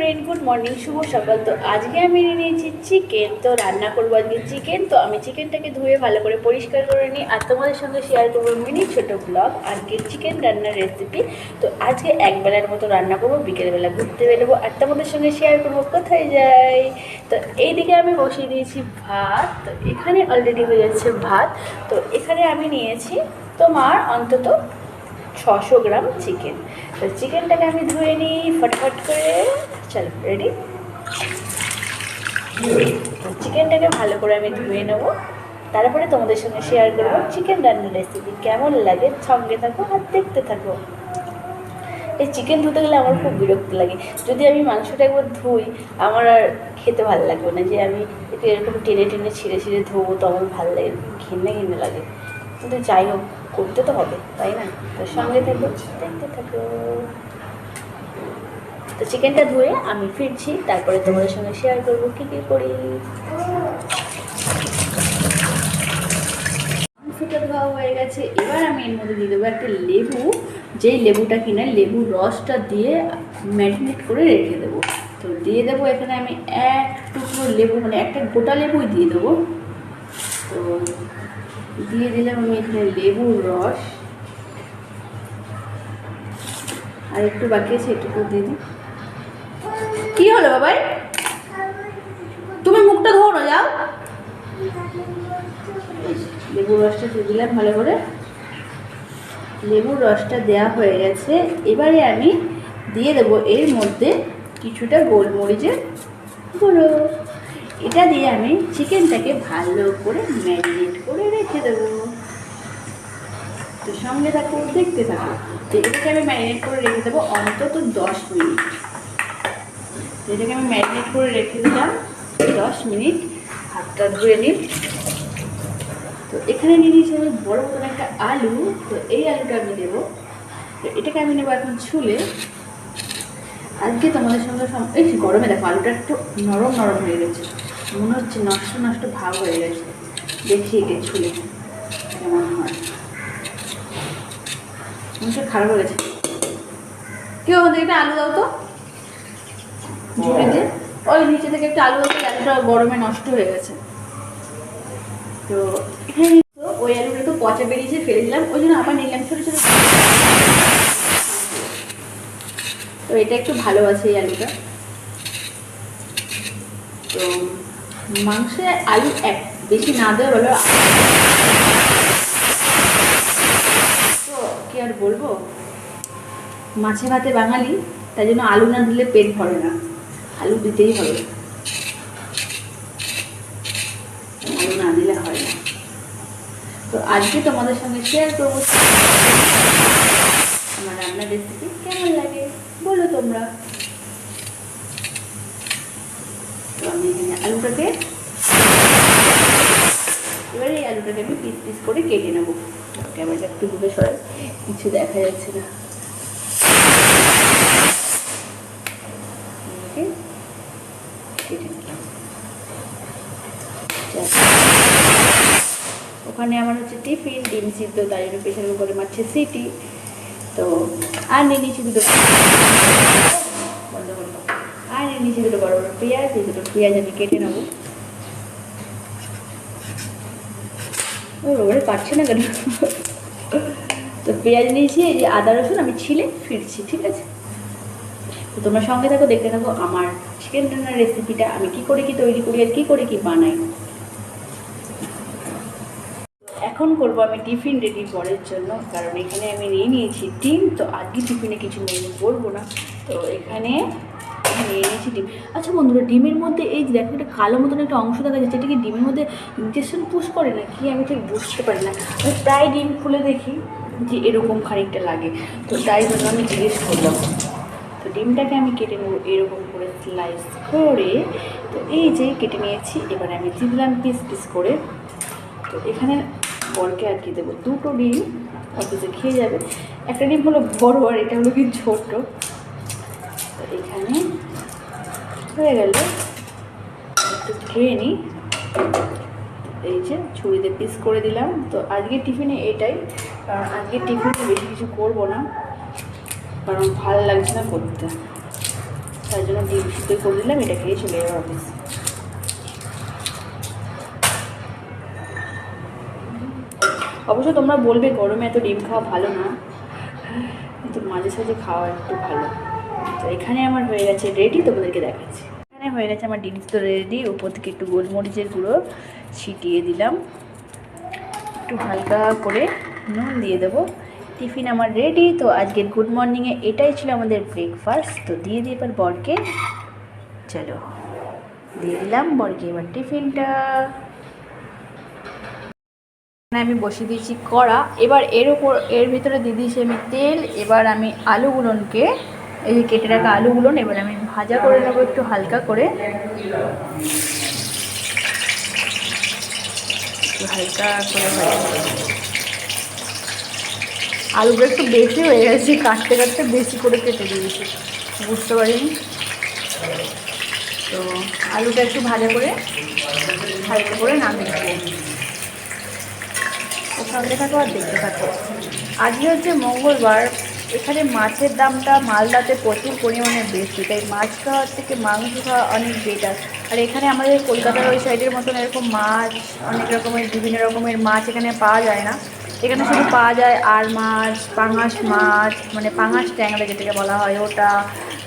Friend, good morning, শুভ সকাল। তো আজকে আমি নিয়েছি চিকেন। তো রান্না করবো আজকে চিকেন। তো আমি চিকেনটাকে ধুয়ে ভালো করে পরিষ্কার করে নিই আর তোমাদের সঙ্গে শেয়ার করবো মিনি ছোটো ব্লগ আজকে চিকেন রান্নার রেসিপি। তো আজকে একবেলার মতো রান্না করবো, বিকেলবেলা ঘুরতে বেরোবো আর তোমাদের সঙ্গে শেয়ার করবো কোথায় যাই। তো এইদিকে আমি বসিয়ে দিয়েছি ভাত। তো এখানে অলরেডি হয়ে যাচ্ছে ভাত। তো এখানে আমি নিয়েছি তোমার অন্তত 600 গ্রাম চিকেন। তো চিকেনটাকে আমি ধুয়ে নিই ফটফট করে। চলো রেডি। চিকেনটাকে ভালো করে আমি ধুয়ে নেবো, তারপরে তোমাদের সঙ্গে শেয়ার করবো চিকেন রান্নার রেসিপি। কেমন লাগে সঙ্গে থাকো আর দেখতে থাকো। এই চিকেন ধুতে গেলে আমার খুব বিরক্ত লাগে। যদি আমি মাংসটা একবার ধুই আমার আর খেতে ভালো লাগবে না। যে আমি একটু এরকম টেনে টেনে ছিঁড়ে ছিঁড়ে ধোবো তো আমার ভালো লাগে, ঘেন্নে ঘেন্নে লাগে। কিন্তু যাই হোক, করতে তো হবে, তাই না? তো সঙ্গে থাকো, দেখতে থাকো। তো চিকেনটা ধুয়ে আমি ফিরছি, তারপরে তোমাদের সঙ্গে শেয়ার করবো কী কী করি। মাংসটা ধোয়া হয়ে গেছে। এবার আমি এর মধ্যে দিয়ে দেবো একটা লেবু। যেই লেবুটা কিনে লেবুর রসটা দিয়ে ম্যারিনেট করে রেখে দেবো। তো দিয়ে দেবো এখানে আমি এক টুকরো লেবু, মানে একটা গোটা লেবুই দিয়ে দেবো। তো দিয়ে দিলাম আমি এখানে লেবুর রস। আর একটু বাকি আছে, এটুকু দিয়ে দিই। কি হলো বাবাই? তুমি মুখটা ধোও না, যাও। লেবুর রসটা দিয়ে দিলাম ভালো করে। লেবুর রসটা দেওয়া হয়ে গেছে। এবারে আমি দিয়ে দেবো এর মধ্যে কিছুটা গোলমরিচের গুঁড়ো। এটা দিয়ে আমি চিকেনটাকে ভালো করে ম্যারিনেট করে রেখে দেবো। তো সঙ্গে থাকো, দেখতে থাকো। তো এটাকে আমি ম্যারিনেট করে রেখে দেবো অন্তত 10 মিনিট। এটাকে আমি ম্যারিনেট করে রেখে দিলাম 10 মিনিট। হাতটা ধুয়ে নিই। তো এখানে নিয়ে নিয়েছি আমি বড় মতন একটা আলু। তো এই আলুটা আমি দেবো। তো এটাকে আমি নেবো এখন ছুলে। আজকে তোমাদের সঙ্গে এই গরমে দেখো আলুটা একটু নরম নরম হয়ে গেছে, মনে হচ্ছে নষ্ট নষ্ট ভাব হয়ে গেছে। দেখি একে ছুলে কেমন হয়। মনে হচ্ছে খারাপ হয়ে গেছে। কেউ আমাদের একটা আলু দাও তো, ঝুড়ি দিয়ে। ওই নিচে থেকে একটা আলু দাও, আলুটা গরমে নষ্ট হয়ে গেছে। তো এখানে ওই আলুটা একটু পচা বেরিয়েছে, ফেলে দিলাম, ওই জন্য আবার নিলাম ছোটো ছোটো। তো এটা একটু ভালো আছে এই আলুটা। তো মাংসে আলু এক বেশি না দেওয়া ভালো। তো কি আর বলবো, মাছে ভাতে বাঙালি, তাই জন্য আলু না দিলে পেট ভরে না, আলু দিতেই হবে। আলু না দিলে হয় না। তো আজকে তোমাদের সঙ্গে শেয়ার করবো আমার রান্নার রেসিপি। কেমন লাগে বলো তোমরা। তো আমি এখানে আলুটাকে, এবারে এই আলুটাকে আমি পিস পিস করে কেটে নেবো। ক্যামেরাটা একটু দূরে সরাই, কিছু দেখা যাচ্ছে না। কেটে নিলাম। ওখানে আমার হচ্ছে টিফিন, ডিম সিদ্ধ, তাই জন্য প্রেশার কুকারে মারছে সিটি। তো আর নিয়ে নিয়েছি দুটো, বন্ধ করলো। আর নিয়ে নিয়েছি দুটো বড় বড় পেঁয়াজ। এই দুটো পেঁয়াজ আমি কেটে নেবো। ওরে পারছে না কেন। তো পেঁয়াজ নিয়েছি, এই যে আদা রসুন আমি ছিলে ফিরছি, ঠিক আছে? তো তোমরা সঙ্গে থাকো, দেখতে থাকো আমার চিকেন রান্নার রেসিপিটা। আমি কী করে কী তৈরি করি আর কী করে কী বানাই। এখন করবো আমি টিফিন রেডি পরের জন্য, কারণ এখানে আমি নিয়ে নিয়েছি ডিম। তো আজকে টিফিনে কিছু মেনু করবো না। তো এখানে নিয়ে নিয়েছি ডিম। আচ্ছা বন্ধুরা, ডিমের মধ্যে এই দেখো একটা কালো মতন একটা অংশ দেখা যাচ্ছে, এটা কি ডিমের মধ্যে ইনজেকশন পুশ করে না কি, আমি ঠিক বুঝতে পারি না। আমি প্রায় ডিম খুলে দেখি যে এরকম খানিকটা লাগে, তো তাই জন্য আমি জিজ্ঞেস করলাম। তো ডিমটাকে আমি কেটে নেবো এরকম করে স্লাইস করে। তো এই যে কেটে নিয়েছি, এবারে আমি দিয়ে দিলাম পিস পিস করে। তো এখানে বরকে আর কি দেবো, দুটো ডিম অফিসে খেয়ে যাবে। একটা ডিম হলো বড় আর এটা হলো কি ছোট। তো এখানে হয়ে গেল, একটু খেয়ে নিই। এই যে ছুরিতে পিস করে দিলাম। তো আজকে টিফিনে এটাই, কারণ আজকে টিফিনে বেশি কিছু করবো না, কারণ ভালো লাগছে না করতে। তার জন্য ডিম সিদ্ধ করে দিলাম, এটা খেয়ে চলে যাবো অফিস। অবশ্য তোমরা বলবে গরমে এত ডিম খাওয়া ভালো না, কিন্তু মাঝে সাঝে খাওয়া একটু ভালো। তো এখানে আমার হয়ে গেছে রেডি, তোমাদেরকে দেখাচ্ছি। এখানে হয়ে গেছে আমার ডিম তো রেডি। উপর থেকে একটু গোলমরিচের গুঁড়ো ছিটিয়ে দিলাম, একটু হালকা করে নুন দিয়ে দেবো। টিফিন আমার রেডি। তো আজকের গুড মর্নিংয়ে এটাই ছিল আমাদের ব্রেকফাস্ট। তো দিয়ে দিই এবার বরকে, চলো দিয়ে দিলাম বরকে এবার টিফিনটা। আমি বসিয়ে দিয়েছি কড়া, এবার এর ভিতরে দিয়ে দিয়েছি আমি তেল। এবার আমি আলুগুলোকে, এই যে কেটে রাখা আলুগুলো, এবার আমি ভাজা করে নেবো একটু হালকা করে, একটু হালকা করে আলুটা একটু বেশি হয়ে গেছে, কাটতে কাটতে বেশি করে কেটে দিয়েছি, বুঝতে পারিনি। তো আলুটা একটু ভাজা করে হালকা করে নামিয়ে দেবো। সঙ্গে থাকো আর দেখতে থাকো। আজকে হচ্ছে মঙ্গলবার, এখানে মাছের দামটা মালদাতে প্রচুর পরিমাণে বেশি, তাই মাছ খাওয়ার থেকে মাংস খাওয়া অনেক বেটার। আর এখানে আমাদের কলকাতার ওই সাইডের মতন এরকম মাছ, অনেক রকমের বিভিন্ন রকমের মাছ এখানে পাওয়া যায় না। এখানে শুধু পাওয়া যায় আর মাছ, পাঙাশ মাছ, মানে পাঙাশ ট্যাংরা যেটাকে বলা হয় ওটা,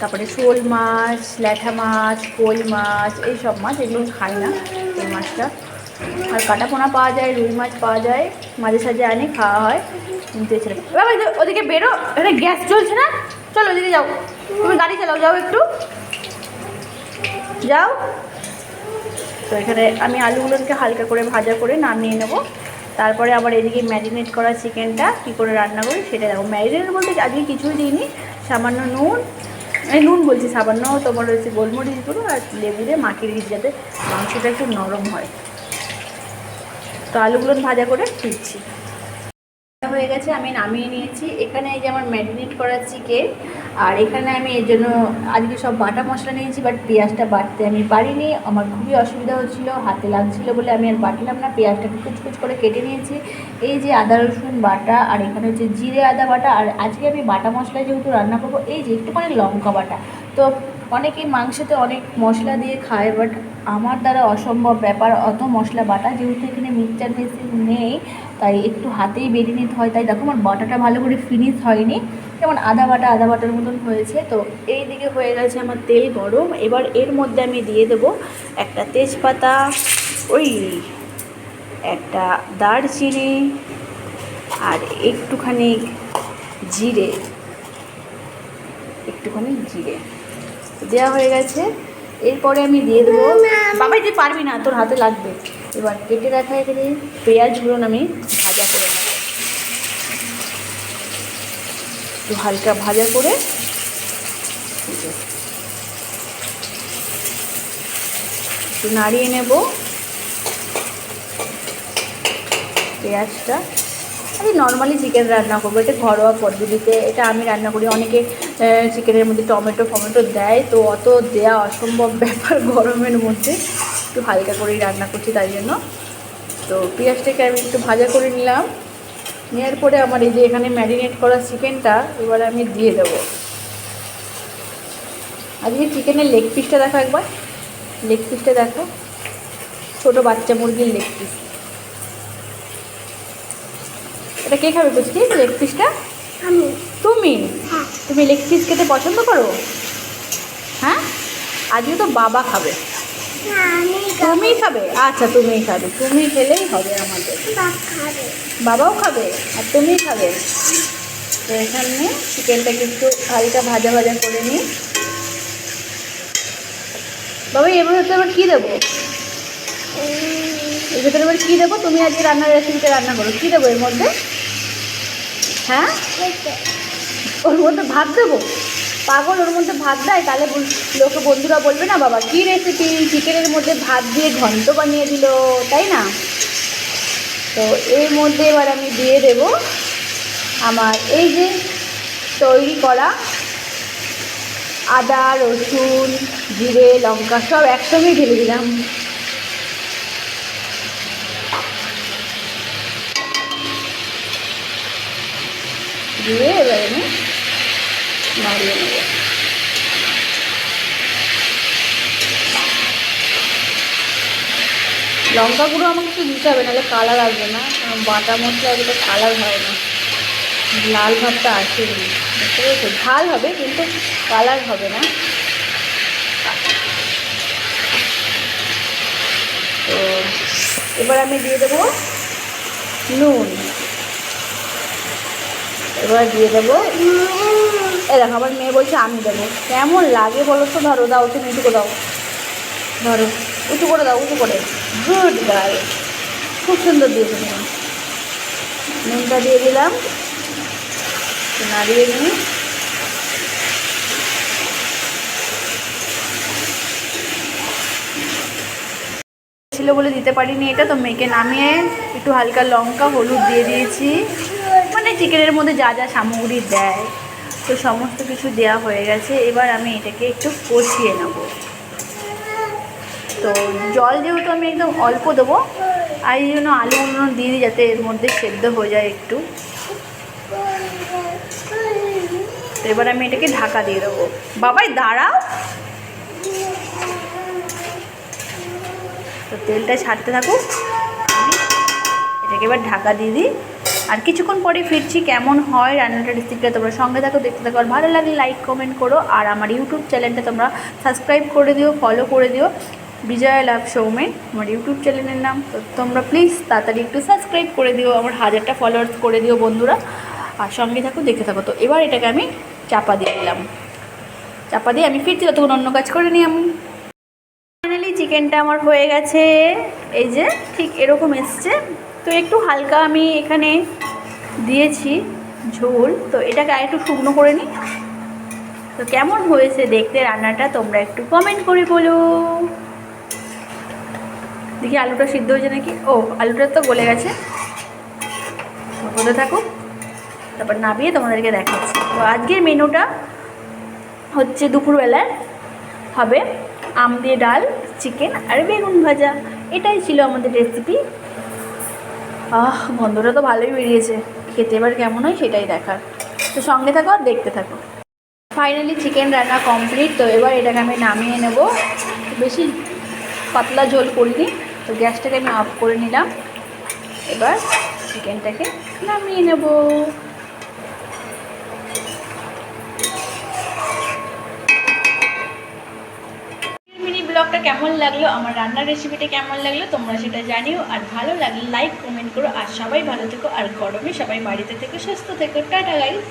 তারপরে শোল মাছ, ল্যাঠা মাছ, কই মাছ, এই সব মাছ, এগুলো খাই না এই মাছটা। আর কাটা পোনা পাওয়া যায়, রুই মাছ পাওয়া যায়, মাঝে সাঝে আনে খাওয়া হয়। কিন্তু এছাড়া বাবা ওদিকে বেরো, এখানে গ্যাস চলছে না, চলো ওদিকে যাও, তুমি গাড়ি চালাও, যাও একটু যাও। তো এখানে আমি আলুগুলোকে হালকা করে ভাজা করে নামিয়ে নেবো। তারপরে আবার এদিকে ম্যারিনেট করা চিকেনটা কী করে রান্না করি সেটা দেখো। ম্যারিনেট বলতে আজকে কিছুই দিইনি, সামান্য নুন বলছি, সামান্য তোমার হচ্ছে গোলমরিচ গুঁড়ো আর লেবু দিয়ে মাখিয়ে রেখেছি যাতে মাংসটা একটু নরম হয়। তো আলুগুলো ভাজা করে ফিরছি, হয়ে গেছে, আমি নামিয়ে নিয়েছি। এখানে এই যে আমার ম্যারিনেট করা চিকেন, আর এখানে আমি এর জন্য আজকে সব বাটা মশলা নিয়েছি, বাট পেঁয়াজটা বাটতে আমি পারিনি, আমার খুবই অসুবিধা হচ্ছিল, হাতে লাগছিল বলে আমি আর বাটলাম না। পেঁয়াজটাকে কুচকুচ করে কেটে নিয়েছি। এই যে আদা রসুন বাটা, আর এখানে হচ্ছে জিরে আদা বাটা, আর আজকে আমি বাটা মশলা যেহেতু রান্না করবো, এই যে একটুখানি লঙ্কা বাটা। তো অনেকেই মাংসতে অনেক মশলা দিয়ে খায়, বাট আমার দ্বারা অসম্ভব ব্যাপার অত মশলা বাটা, যেহেতু এখানে মিক্সচার মেশিন নেই তাই একটু হাতেই বেরিয়ে নিতে হয়। তাই দেখো আমার বাটাটা ভালো করে ফিনিশ হয়নি, যেমন আদা বাটার মতন হয়েছে। তো এই দিকে হয়ে গেছে আমার তেল গরম। এবার এর মধ্যে আমি দিয়ে দেবো একটা তেজপাতা, ওই একটা দারচিনি, আর একটুখানি জিরে দেওয়া হয়ে গেছে। এরপরে আমি দিয়ে দেবো, বাবাই তুই পারবি না, তোর হাতে লাগবে। এবার কেটে রাখা এখানে পেঁয়াজগুলো আমি ভাজা করে নেব, একটু হালকা ভাজা করে একটু নাড়িয়ে নেব পেঁয়াজটা। আমি নর্মালি চিকেন রান্না করবো, এটা ঘরোয়া পদ্ধতিতে, এটা আমি রান্না করি। অনেকে চিকেনের মধ্যে টমেটো দেয়, তো অত দেয়া অসম্ভব ব্যাপার গরমের মধ্যে, একটু হালকা করেই রান্না করছি তাই জন্য। তো পেঁয়াজটাকে আমি একটু ভাজা করে নিলাম, নেওয়ার পরে আমার এই যে এখানে ম্যারিনেট করা চিকেনটা এবার আমি দিয়ে দেবো। আজকে চিকেনের লেগ পিসটা দেখো, একবার লেগ পিসটা দেখো, ছোটো বাচ্চা মুরগির লেগ পিস। এটা কে খাবে বুঝছি লেগ পিসটা? তুমি লেগ পিস খেতে পছন্দ করো? হ্যাঁ, আজকে তো বাবা খাবে। তুমিই খাবে? আচ্ছা তুমিই খাবে, তুমি খেলেই হবে, আমাদের বাবাও খাবে আর তুমিই খাবে। তো এখানে চিকেনটাকে একটু হালকা ভাজা করে নিই। বাবা এর ভেতরে এবার কী দেবো? এর ভেতরে এবার কী দেবো? তুমি আজকে রান্নার রেসিপিটা রান্না করো, কী দেবো এর মধ্যে? হ্যাঁ, ওর মধ্যে ভাত দেবো? পাগল, ওর মধ্যে ভাত দেয়? তাহলে লোকে বন্ধুরা বলবে না বাবা কী রেসিপি, চিকেনের মধ্যে ভাত দিয়ে ঘন্ট বানিয়ে দিল, তাই না? তো এর মধ্যে এবার আমি দিয়ে দেব আমার এই যে তৈরি করা আদা রসুন জিরে লঙ্কা সব একসঙ্গেই ঢেলে দিলাম। দিয়ে এবার আমি নাড়িয়ে নেব। লঙ্কা গুঁড়ো আমাকে একটু দিতে হবে, নাহলে কালার আসবে না, কারণ বাটা মশলা এগুলো কালার হয় না, লাল ভাবটা আসেনি, বুঝতে পেরেছো? ঝাল হবে কিন্তু কালার হবে না। তো এবার আমি দিয়ে দেবো নুন, এবার দিয়ে দেবো, এ দেখো আমার মেয়ে বলছে আমি দেবো, কেমন লাগে বলো তো? ধরো, দাও তুমি, উঁচু করে দাও, ধরো, উঁচু করে দাও, উঁচু করে, গুড গার্ল, খুব সুন্দর দিয়েছো তুমি। নুনটা দিয়ে দিলাম, নাড়িয়ে নিই। ছিল বলে দিতে পারিনি এটা, তো মেয়েকে নামিয়ে একটু হালকা লঙ্কা হলুদ দিয়ে দিয়েছি, মানে চিকেনের মধ্যে যা যা সামগ্রী দেয় তো সমস্ত কিছু দেওয়া হয়ে গেছে। এবার আমি এটাকে একটু কষিয়ে নেব। তো জল যেহেতু আমি একদম অল্প দেবো, আর এই জন্য আলুগুলো দিয়ে দিই যাতে এর মধ্যে সেদ্ধ হয়ে যায় একটু। তো এবার আমি এটাকে ঢাকা দিয়ে দেবো। বাবাই দাঁড়াও, তো তেলটা ছাড়তে থাকুক, আমি এটাকে এবার ঢাকা দিয়ে দিই। আর কিছুক্ষণ পরে ফিরছি, কেমন হয় রান্নাটা রেসিপিটা তোমরা সঙ্গে থাকো, দেখতে থাকো। আর ভালো লাগলে লাইক কমেন্ট করো, আর আমার ইউটিউব চ্যানেলটা তোমরা সাবস্ক্রাইব করে দিও, ফলো করে দিও। বিজয়া লাভ সৌমেন আমার ইউটিউব চ্যানেলের নাম, তো তোমরা প্লিজ তাড়াতাড়ি একটু সাবস্ক্রাইব করে দিও, আমার 1000টা ফলোয়ার্স করে দিও বন্ধুরা, আর সঙ্গে থাকো, দেখতে থাকো। তো এবার এটাকে আমি চাপা দিয়ে দিলাম, চাপা দিয়ে আমি ফিরছি, ততক্ষণ অন্য কাজ করে নিই আমি। ফাইনালি চিকেনটা আমার হয়ে গেছে, এই যে ঠিক এরকম এসছে। তো একটু হালকা আমি এখানে দিয়েছি ঝোল, তো এটাকে আর একটু শুকনো করে নিই। তো কেমন হয়েছে দেখতে রান্নাটা তোমরা একটু কমেন্ট করে বলো। দেখি আলুটা সিদ্ধ হয়েছে নাকি, ও আলুটা তো গলে গেছে, বলতে থাকুক, তারপর নামিয়ে তোমাদেরকে দেখাচ্ছি। তো আজকের মেনুটা হচ্ছে দুপুরবেলায় হবে আম দিয়ে ডাল, চিকেন আর বেগুন ভাজা, এটাই ছিল আমাদের রেসিপি। বন্ধুরা তো ভালোই বেরিয়েছে, খেতে এবার কেমন হয় সেটাই দেখার, তো সঙ্গে থাকো আর দেখতে থাকো। ফাইনালি চিকেন রান্না কমপ্লিট, তো এবার এটাকে আমি নামিয়ে নেব। বেশি পাতলা ঝোল করিনি, তো গ্যাসটাকে আমি অফ করে নিলাম। এবার চিকেনটাকে নামিয়ে নেব। মিনি ব্লগটা কেমন লাগলো, আমার রান্নার রেসিপিটা কেমন লাগলো তোমরা সেটা জানিও, আর ভালো লাগলে লাইক কমেন্ট করো, আর সবাই ভালো থেকো, আর গরমে সবাই বাড়িতে থেকো, সুস্থ থেকো, টাটা গাইস।